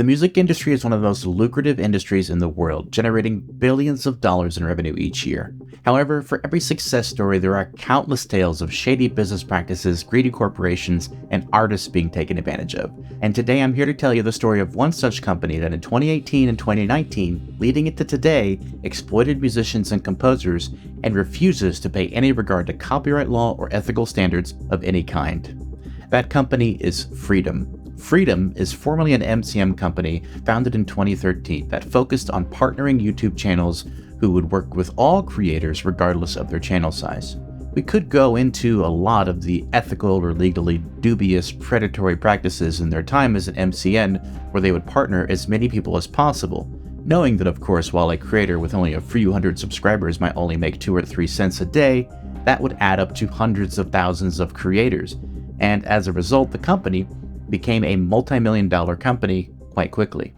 The music industry is one of the most lucrative industries in the world, generating billions of dollars in revenue each year. However, for every success story, there are countless tales of shady business practices, greedy corporations, and artists being taken advantage of. And today I'm here to tell you the story of one such company that in 2018 and 2019, leading into today, exploited musicians and composers and refuses to pay any regard to copyright law or ethical standards of any kind. That company is Freedom. Freedom is formerly an MCN company founded in 2013 that focused on partnering YouTube channels who would work with all creators regardless of their channel size. We could go into a lot of the ethical or legally dubious predatory practices in their time as an MCN, where they would partner as many people as possible, knowing that of course while a creator with only a few hundred subscribers might only make 2 or 3 cents a day, that would add up to hundreds of thousands of creators, and as a result the company became a multi-million-dollar company quite quickly.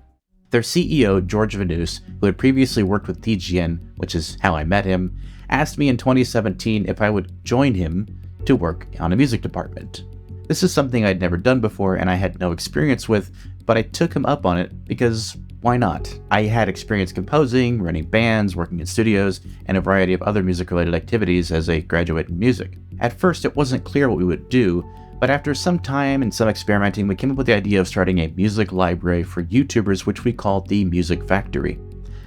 Their CEO, George Vanous, who had previously worked with TGN, which is how I met him, asked me in 2017 if I would join him to work on a music department. This is something I'd never done before and I had no experience with, but I took him up on it because why not? I had experience composing, running bands, working in studios, and a variety of other music-related activities as a graduate in music. At first, it wasn't clear what we would do, but after some time and some experimenting, we came up with the idea of starting a music library for YouTubers, which we called the Music Factory.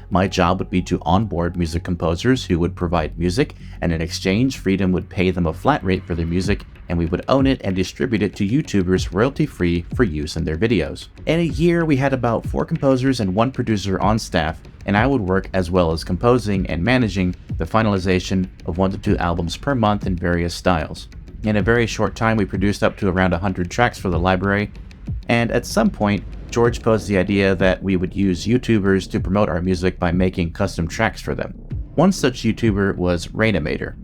My job would be to onboard music composers who would provide music, and in exchange, Freedom would pay them a flat rate for their music, and we would own it and distribute it to YouTubers royalty-free for use in their videos. In a year, we had about 4 composers and 1 producer on staff, and I would work as well as composing and managing the finalization of 1 to 2 albums per month in various styles. In a very short time, we produced up to around 100 tracks for the library, and at some point, George posed the idea that we would use YouTubers to promote our music by making custom tracks for them. One such YouTuber was Rainimator.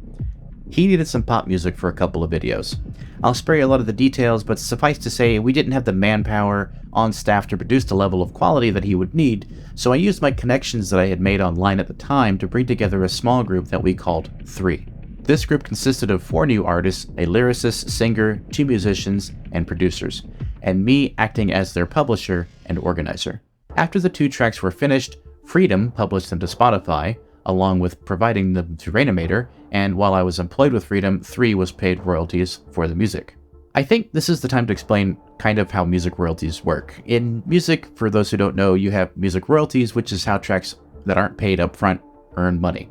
He needed some pop music for a couple of videos. I'll spare you a lot of the details, but suffice to say, we didn't have the manpower on staff to produce the level of quality that he would need, so I used my connections that I had made online at the time to bring together a small group that we called 3. This group consisted of 4 new artists, a lyricist, singer, 2 musicians, and producers, and me acting as their publisher and organizer. After the 2 tracks were finished, Freedom published them to Spotify, along with providing them to Rainimator, and while I was employed with Freedom, 3 was paid royalties for the music. I think this is the time to explain kind of how music royalties work. In music, for those who don't know, you have music royalties, which is how tracks that aren't paid up front earn money.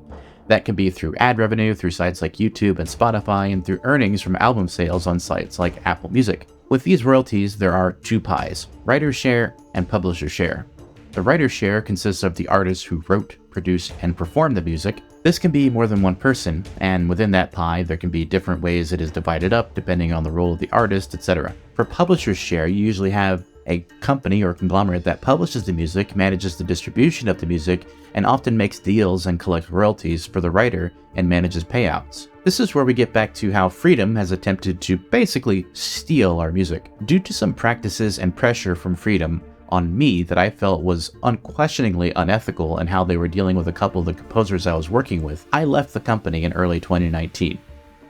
That can be through ad revenue, through sites like YouTube and Spotify, and through earnings from album sales on sites like Apple Music. With these royalties, there are 2 pies, writer share and publisher share. The writer share consists of the artists who wrote, produced, and performed the music. This can be more than one person, and within that pie, there can be different ways it is divided up depending on the role of the artist, etc. For publisher share, you usually have a company or conglomerate that publishes the music, manages the distribution of the music, and often makes deals and collects royalties for the writer and manages payouts. This is where we get back to how Freedom has attempted to basically steal our music. Due to some practices and pressure from Freedom on me that I felt was unquestioningly unethical in how they were dealing with a couple of the composers I was working with, I left the company in early 2019.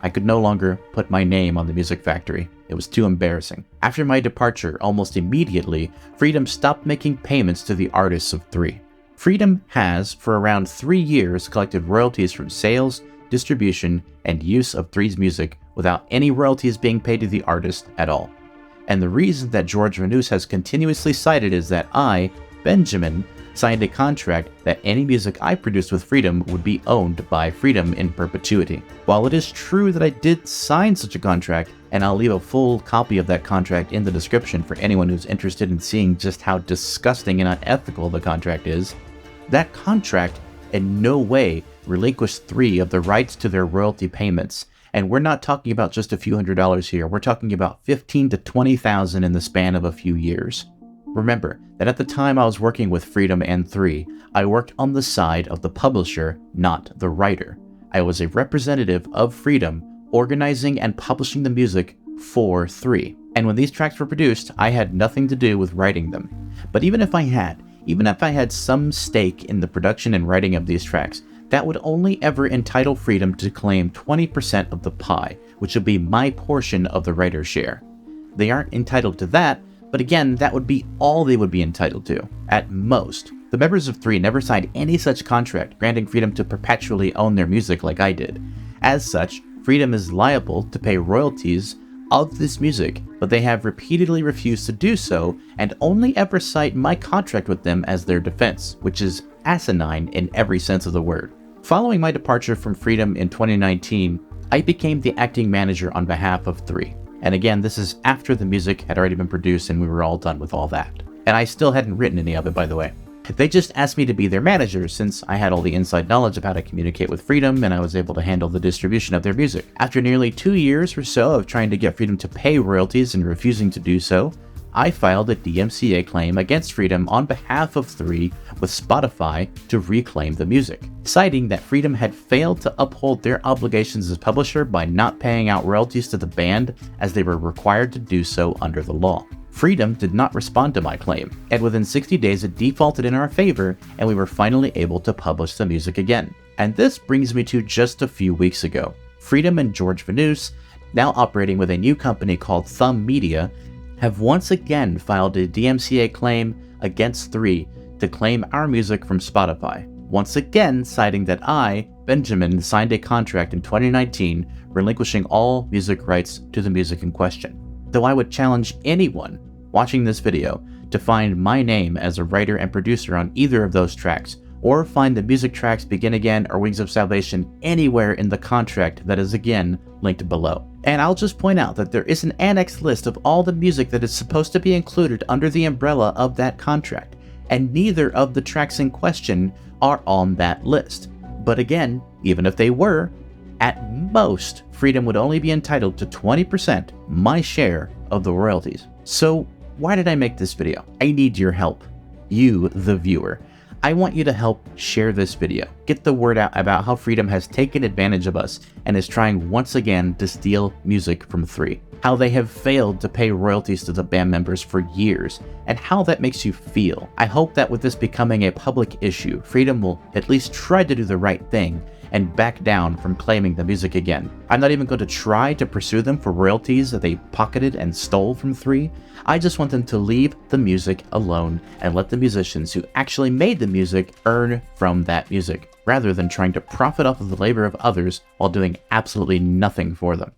I could no longer put my name on the Music Factory. It was too embarrassing. After my departure, almost immediately, Freedom stopped making payments to the artists of 3. Freedom has, for around 3 years, collected royalties from sales, distribution, and use of 3's music without any royalties being paid to the artist at all. And the reason that George Vanous has continuously cited is that I, Benjamin, signed a contract that any music I produced with Freedom would be owned by Freedom in perpetuity. While it is true that I did sign such a contract, and I'll leave a full copy of that contract in the description for anyone who's interested in seeing just how disgusting and unethical the contract is, that contract in no way relinquished 3 of the rights to their royalty payments. And we're not talking about just a few $100s here, we're talking about $15,000 to $20,000 in the span of a few years. Remember that at the time I was working with Freedom and 3, I worked on the side of the publisher, not the writer. I was a representative of Freedom, organizing and publishing the music for 3. And when these tracks were produced, I had nothing to do with writing them. But even if I had some stake in the production and writing of these tracks, that would only ever entitle Freedom to claim 20% of the pie, which would be my portion of the writer's share. They aren't entitled to that, But again, that would be all they would be entitled to, at most. The members of 3 never signed any such contract granting Freedom to perpetually own their music like I did. As such, Freedom is liable to pay royalties of this music, but they have repeatedly refused to do so and only ever cite my contract with them as their defense, which is asinine in every sense of the word. Following my departure from Freedom in 2019, I became the acting manager on behalf of 3. And again, this is after the music had already been produced and we were all done with all that. And I still hadn't written any of it, by the way. They just asked me to be their manager since I had all the inside knowledge of how to communicate with Freedom and I was able to handle the distribution of their music. After nearly 2 years or so of trying to get Freedom to pay royalties and refusing to do so, I filed a DMCA claim against Freedom on behalf of 3 with Spotify to reclaim the music, citing that Freedom had failed to uphold their obligations as publisher by not paying out royalties to the band as they were required to do so under the law. Freedom did not respond to my claim, and within 60 days it defaulted in our favor and we were finally able to publish the music again. And this brings me to just a few weeks ago. Freedom and George Vanus, now operating with a new company called Thumb Media, have once again filed a DMCA claim against 3 to claim our music from Spotify, once again citing that I, Benjamin, signed a contract in 2019 relinquishing all music rights to the music in question. Though I would challenge anyone watching this video to find my name as a writer and producer on either of those tracks, or find the music tracks Begin Again or Wings of Salvation anywhere in the contract that is again linked below. And I'll just point out that there is an annex list of all the music that is supposed to be included under the umbrella of that contract, and neither of the tracks in question are on that list. But again, even if they were, at most, Freedom would only be entitled to 20%, my share of the royalties. So why did I make this video? I need your help. You, the viewer. I want you to help share this video. Get the word out about how Freedom has taken advantage of us and is trying once again to steal music from 3. How they have failed to pay royalties to the band members for years, and how that makes you feel. I hope that with this becoming a public issue, Freedom will at least try to do the right thing and back down from claiming the music again. I'm not even going to try to pursue them for royalties that they pocketed and stole from 3. I just want them to leave the music alone and let the musicians who actually made the music earn from that music, rather than trying to profit off of the labor of others while doing absolutely nothing for them.